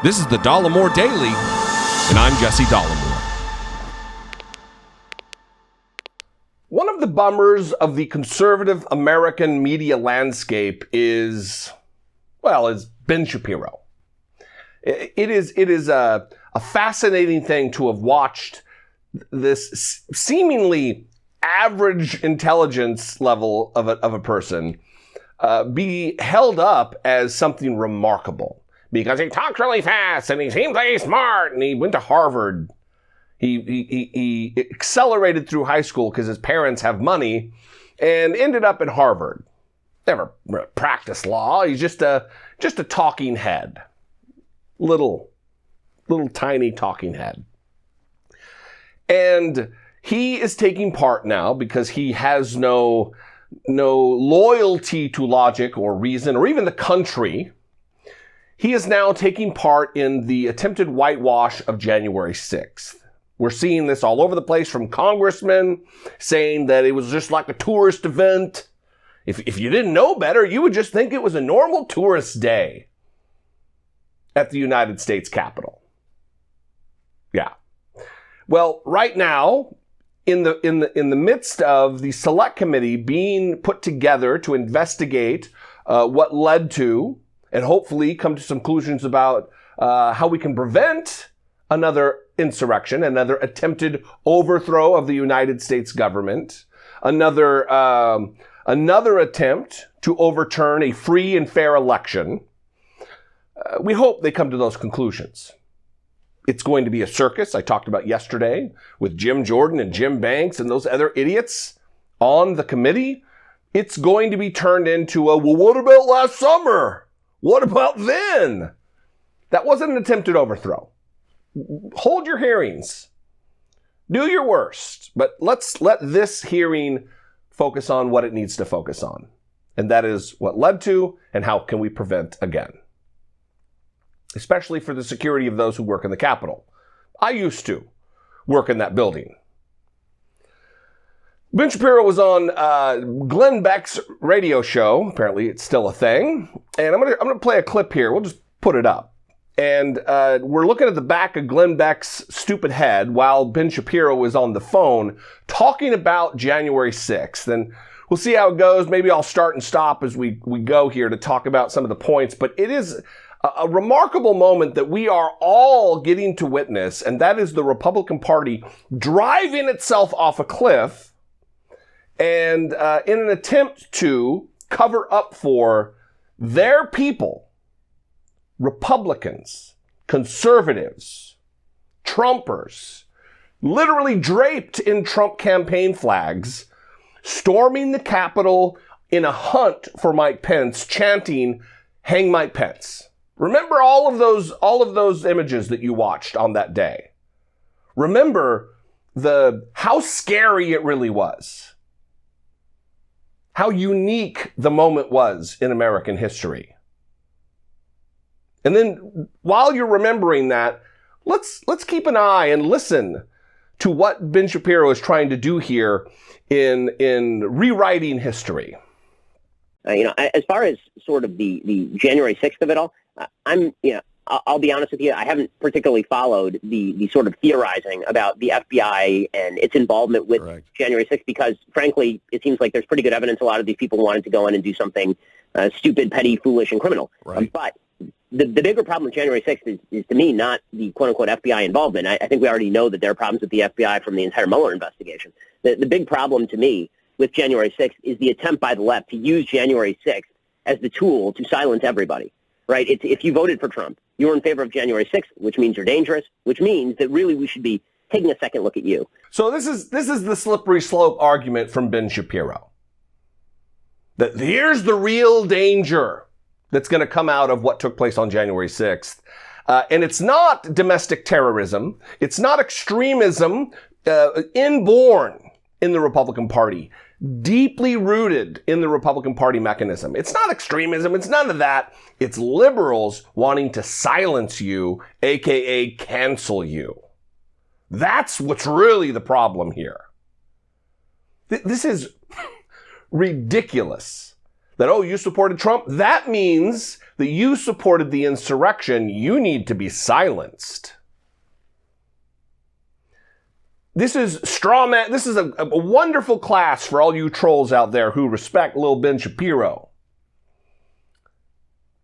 This is the Dollemore Daily, and I'm Jesse Dollemore. One of the bummers of the conservative American media landscape is Ben Shapiro. It is a fascinating thing to have watched this seemingly average intelligence level of a person be held up as something remarkable. Because he talks really fast and he seems like he's smart and he went to Harvard. He accelerated through high school because his parents have money and ended up at Harvard. Never practiced law. He's just a talking head. Little tiny talking head. And he is taking part now because he has no loyalty to logic or reason or even the country. He is now taking part in the attempted whitewash of January 6th. We're seeing this all over the place from congressmen saying that it was just like a tourist event. If you didn't know better, you would just think it was a normal tourist day at the United States Capitol. Yeah. Well, right now, in the midst of the select committee being put together to investigate what led to and hopefully come to some conclusions about how we can prevent another insurrection, another attempted overthrow of the United States government, another attempt to overturn a free and fair election. We hope they come to those conclusions. It's going to be a circus I talked about yesterday with Jim Jordan and Jim Banks and those other idiots on the committee. It's going to be turned into well, what about last summer? What about then? That wasn't an attempted overthrow. Hold your hearings. Do your worst. But let's let this hearing focus on what it needs to focus on. And that is what led to and how can we prevent again. Especially for the security of those who work in the Capitol. I used to work in that building. Ben Shapiro was on Glenn Beck's radio show. Apparently, it's still a thing. And I'm gonna play a clip here. We'll just put it up. And we're looking at the back of Glenn Beck's stupid head while Ben Shapiro was on the phone talking about January 6th. And we'll see how it goes. Maybe I'll start and stop as we go here to talk about some of the points. But it is a remarkable moment that we are all getting to witness, and that is the Republican Party driving itself off a cliff and in an attempt to cover up for their people, Republicans, conservatives, Trumpers, literally draped in Trump campaign flags, storming the Capitol in a hunt for Mike Pence, chanting, "Hang Mike Pence." Remember all of those images that you watched on that day. Remember how scary it really was. How unique the moment was in American history. And then while you're remembering that, let's keep an eye and listen to what Ben Shapiro is trying to do here in rewriting history. As far as sort of the January 6th of it all, I'll be honest with you, I haven't particularly followed the sort of theorizing about the FBI and its involvement with January 6th because, frankly, it seems like there's pretty good evidence a lot of these people wanted to go in and do something stupid, petty, foolish, and criminal. Right. But the bigger problem with January 6th is, to me, not the quote-unquote FBI involvement. I think we already know that there are problems with the FBI from the entire Mueller investigation. The big problem, to me, with January 6th is the attempt by the left to use January 6th as the tool to silence everybody. Right? If you voted for Trump, you're in favor of January 6th, which means you're dangerous, which means that really we should be taking a second look at you. So this is the slippery slope argument from Ben Shapiro. That here's the real danger that's going to come out of what took place on January 6th. And it's not domestic terrorism. It's not extremism inborn in the Republican Party. Deeply rooted in the Republican Party mechanism. It's not extremism. It's none of that. It's liberals wanting to silence you, aka cancel you. That's what's really the problem here. This is ridiculous that, oh, you supported Trump, that means that you supported the insurrection. You need to be silenced. This is straw man. This is a wonderful class for all you trolls out there who respect Lil Ben Shapiro.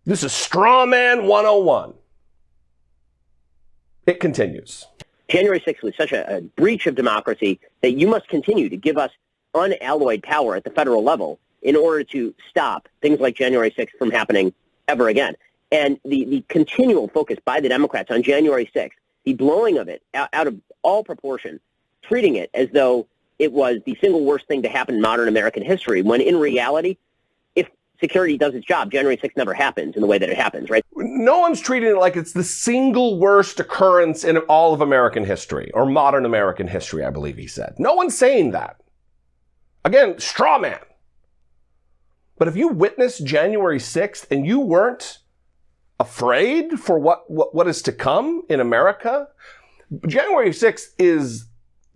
This is straw man 101. It continues. January 6th was such a breach of democracy that you must continue to give us unalloyed power at the federal level in order to stop things like January 6th from happening ever again. And the continual focus by the Democrats on January 6th, the blowing of it out of all proportion, treating it as though it was the single worst thing to happen in modern American history, when in reality, if security does its job, January 6th never happens in the way that it happens, right? No one's treating it like it's the single worst occurrence in all of American history, or modern American history, I believe he said. No one's saying that. Again, straw man. But if you witnessed January 6th and you weren't afraid for what is to come in America, January 6th is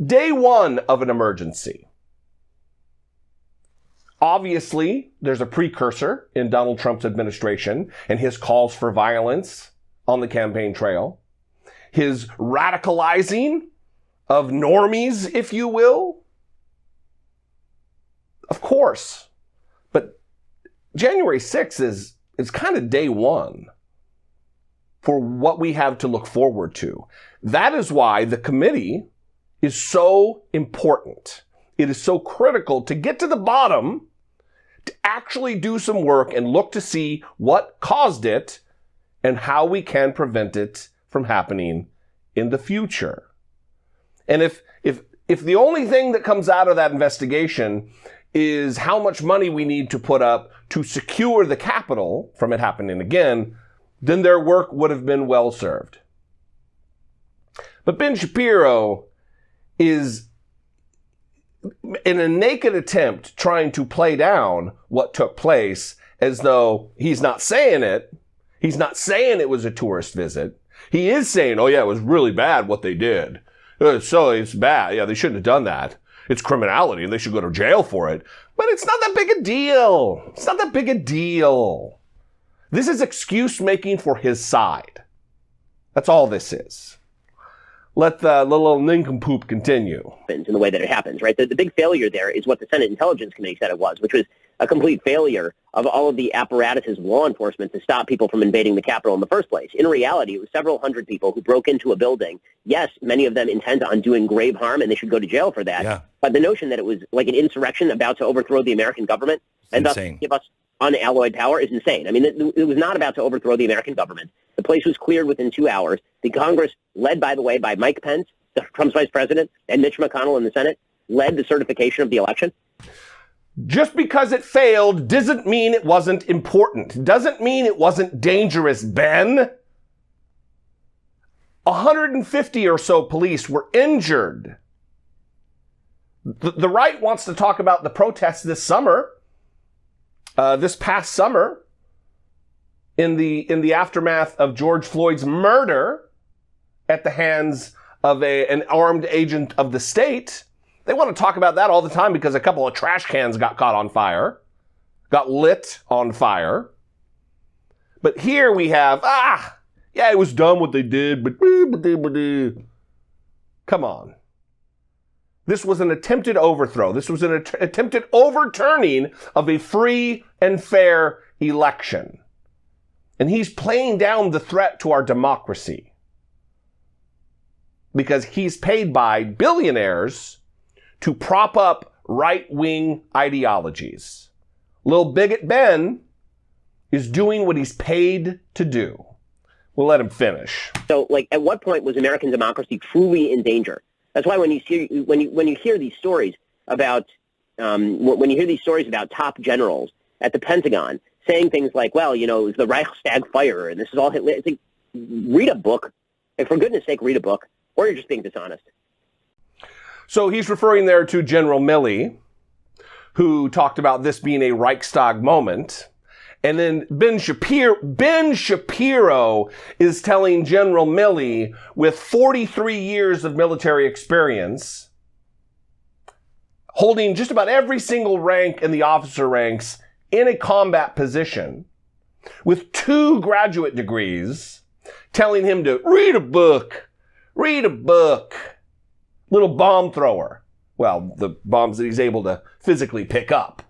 day one of an emergency. Obviously, there's a precursor in Donald Trump's administration and his calls for violence on the campaign trail, his radicalizing of normies, if you will. Of course. But January 6th is kind of day one for what we have to look forward to. That is why the committee is so important. It is so critical to get to the bottom, to actually do some work and look to see what caused it and how we can prevent it from happening in the future. And if the only thing that comes out of that investigation is how much money we need to put up to secure the Capitol from it happening again, then their work would have been well served. But Ben Shapiro is, in a naked attempt, trying to play down what took place as though he's not saying it. He's not saying it was a tourist visit. He is saying, oh yeah, it was really bad what they did. It's bad. Yeah, they shouldn't have done that. It's criminality and they should go to jail for it. But it's not that big a deal. It's not that big a deal. This is excuse making for his side. That's all this is. Let the little nincompoop continue. In the way that it happens, right? The big failure there is what the Senate Intelligence Committee said it was, which was a complete failure of all of the apparatuses of law enforcement to stop people from invading the Capitol in the first place. In reality, it was several hundred people who broke into a building. Yes, many of them intent on doing grave harm, and they should go to jail for that. Yeah. But the notion that it was like an insurrection about to overthrow the American government and thus give us unalloyed power is insane. I mean, it was not about to overthrow the American government. The place was cleared within 2 hours. The Congress, led, by the way, by Mike Pence, Trump's vice president, and Mitch McConnell in the Senate, led the certification of the election. Just because it failed doesn't mean it wasn't important. Doesn't mean it wasn't dangerous, Ben. 150 or so police were injured. The right wants to talk about the protests this summer, this past summer, in the aftermath of George Floyd's murder at the hands of an armed agent of the state. They want to talk about that all the time because a couple of trash cans got caught on fire, got lit on fire. But here we have, yeah, it was dumb what they did, but come on. This was an attempted overthrow. This was an attempted overturning of a free and fair election. And he's playing down the threat to our democracy because he's paid by billionaires to prop up right-wing ideologies. Little bigot Ben is doing what he's paid to do. We'll let him finish. So, at what point was American democracy truly in danger? That's why when you hear these stories about top generals at the Pentagon saying things like, well, it was the Reichstag fire and this is all Hitler. It's like, read a book. And for goodness sake, read a book, or you're just being dishonest. So he's referring there to General Milley, who talked about this being a Reichstag moment. And then Ben Shapiro is telling General Milley, with 43 years of military experience, holding just about every single rank in the officer ranks in a combat position with 2 graduate degrees telling him to read a book. Little bomb thrower. Well, the bombs that he's able to physically pick up.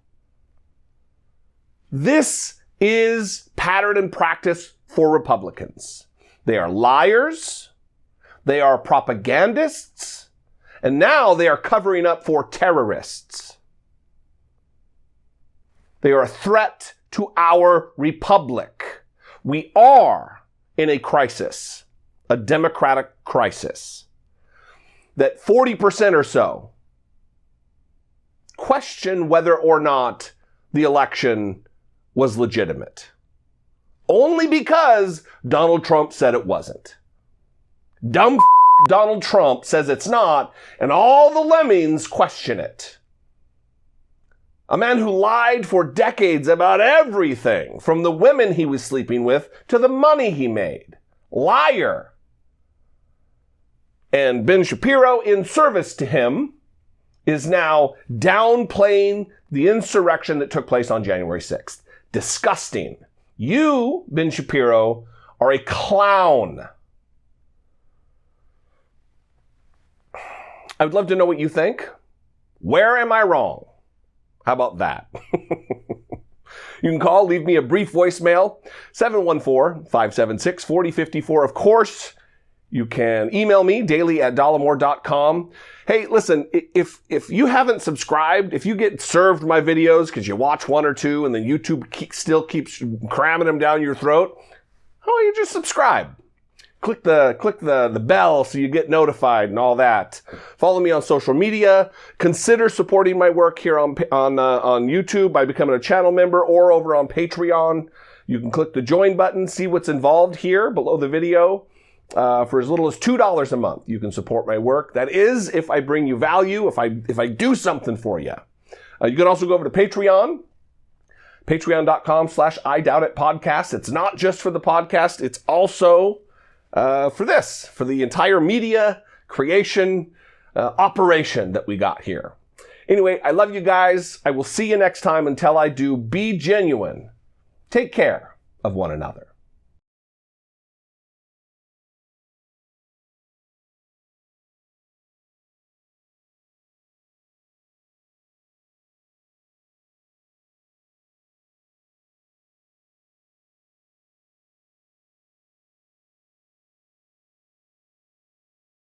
This is pattern and practice for Republicans. They are liars. They are propagandists. And now they are covering up for terrorists. They are a threat to our republic. We are in a crisis, a democratic crisis, that 40% or so question whether or not the election was legitimate. Only because Donald Trump said it wasn't. Dumb Donald Trump says it's not, and all the lemmings question it. A man who lied for decades about everything, from the women he was sleeping with to the money he made. Liar. And Ben Shapiro, in service to him, is now downplaying the insurrection that took place on January 6th. Disgusting. You, Ben Shapiro, are a clown. I would love to know what you think. Where am I wrong? How about that? You can call, leave me a brief voicemail, 714-576-4054. Of course, you can email me, daily@dollemore.com. Hey, listen, if you haven't subscribed, if you get served my videos because you watch 1 or 2 and then YouTube still keeps cramming them down your throat, how about you just subscribe? Click the bell so you get notified and all that. Follow me on social media. Consider supporting my work here on YouTube by becoming a channel member or over on Patreon. You can click the join button, see what's involved here below the video. For as little as $2 a month, you can support my work. That is, if I bring you value, if I do something for you. You can also go over to Patreon. Patreon.com/IDoubtItPodcast. It's not just for the podcast. It's also for the entire media creation operation that we got here. Anyway, I love you guys. I will see you next time. Until I do, be genuine. Take care of one another.